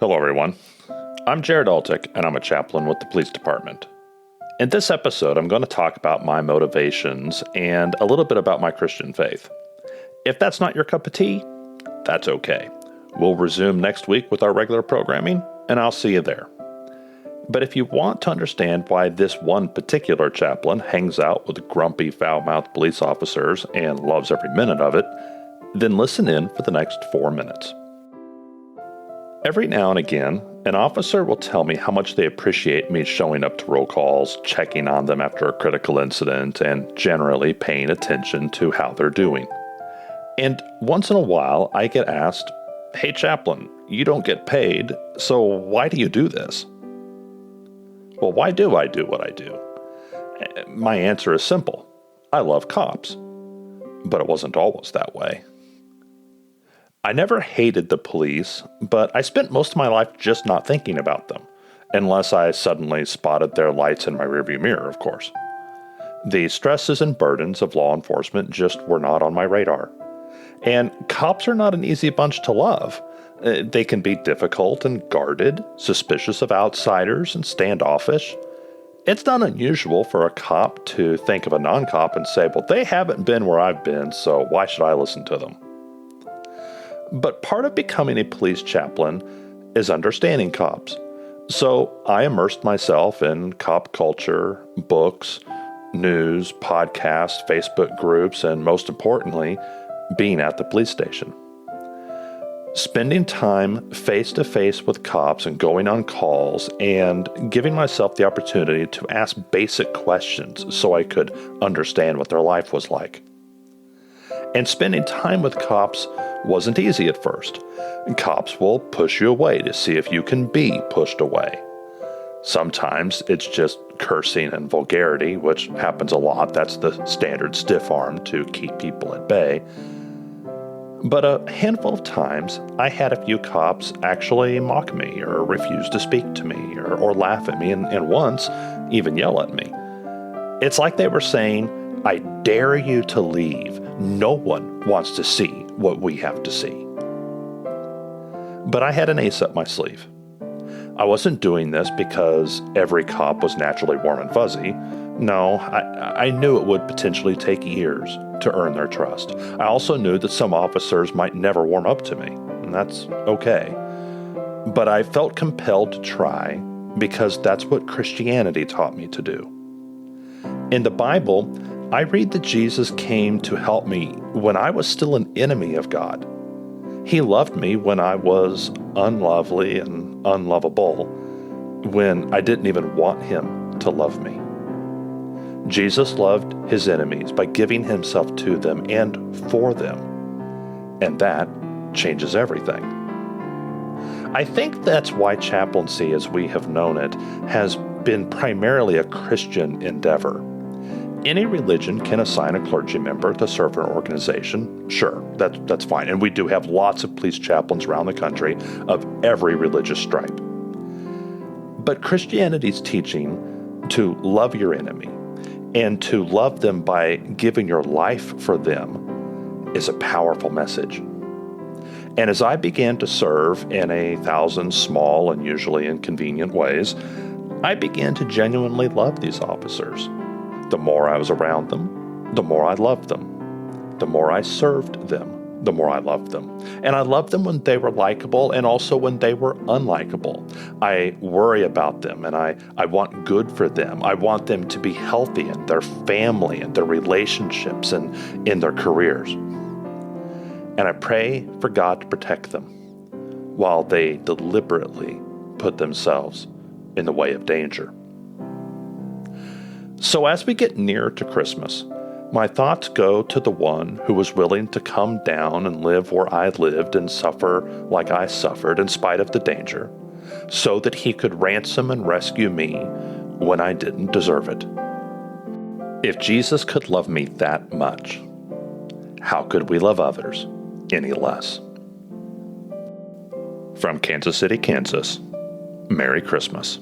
Hello, everyone. I'm Jared Altick, and I'm a chaplain with the police department. In this episode, I'm going to talk about my motivations and a little bit about my Christian faith. If that's not your cup of tea, that's okay. We'll resume next week with our regular programming, and I'll see you there. But if you want to understand why this one particular chaplain hangs out with grumpy, foul-mouthed police officers and loves every minute of it, then listen in for the next 4 minutes. Every now and again, an officer will tell me how much they appreciate me showing up to roll calls, checking on them after a critical incident, and generally paying attention to how they're doing. And once in a while, I get asked, "Hey, chaplain, you don't get paid, so why do you do this?" Well, why do I do what I do? My answer is simple. I love cops. But it wasn't always that way. I never hated the police, but I spent most of my life just not thinking about them, unless I suddenly spotted their lights in my rearview mirror, of course. The stresses and burdens of law enforcement just were not on my radar. And cops are not an easy bunch to love. They can be difficult and guarded, suspicious of outsiders, and standoffish. It's not unusual for a cop to think of a non-cop and say, well, they haven't been where I've been, so why should I listen to them? But part of becoming a police chaplain is understanding cops. So I immersed myself in cop culture, books, news, podcasts, Facebook groups, and most importantly, being at the police station. Spending time face-to-face with cops and going on calls and giving myself the opportunity to ask basic questions so I could understand what their life was like. And spending time with cops wasn't easy at first. Cops will push you away to see if you can be pushed away. Sometimes it's just cursing and vulgarity, which happens a lot. That's the standard stiff arm to keep people at bay. But a handful of times, I had a few cops actually mock me or refuse to speak to me or laugh at me and once even yell at me. It's like they were saying, "I dare you to leave. No one wants to see what we have to see." But I had an ace up my sleeve. I wasn't doing this because every cop was naturally warm and fuzzy. No, I knew it would potentially take years to earn their trust. I also knew that some officers might never warm up to me, and that's okay. But I felt compelled to try because that's what Christianity taught me to do. In the Bible, I read that Jesus came to help me when I was still an enemy of God. He loved me when I was unlovely and unlovable, when I didn't even want him to love me. Jesus loved his enemies by giving himself to them and for them. And that changes everything. I think that's why chaplaincy, as we have known it, has been primarily a Christian endeavor. Any religion can assign a clergy member to serve an organization. Sure, that's fine. And we do have lots of police chaplains around the country of every religious stripe. But Christianity's teaching to love your enemy and to love them by giving your life for them is a powerful message. And as I began to serve in 1,000 small and usually inconvenient ways, I began to genuinely love these officers. The more I was around them, the more I loved them. The more I served them, the more I loved them. And I loved them when they were likable and also when they were unlikable. I worry about them and I want good for them. I want them to be healthy in their family and their relationships and in their careers. And I pray for God to protect them while they deliberately put themselves in the way of danger. So as we get nearer to Christmas, my thoughts go to the one who was willing to come down and live where I lived and suffer like I suffered in spite of the danger, so that he could ransom and rescue me when I didn't deserve it. If Jesus could love me that much, how could we love others any less? From Kansas City, Kansas, Merry Christmas.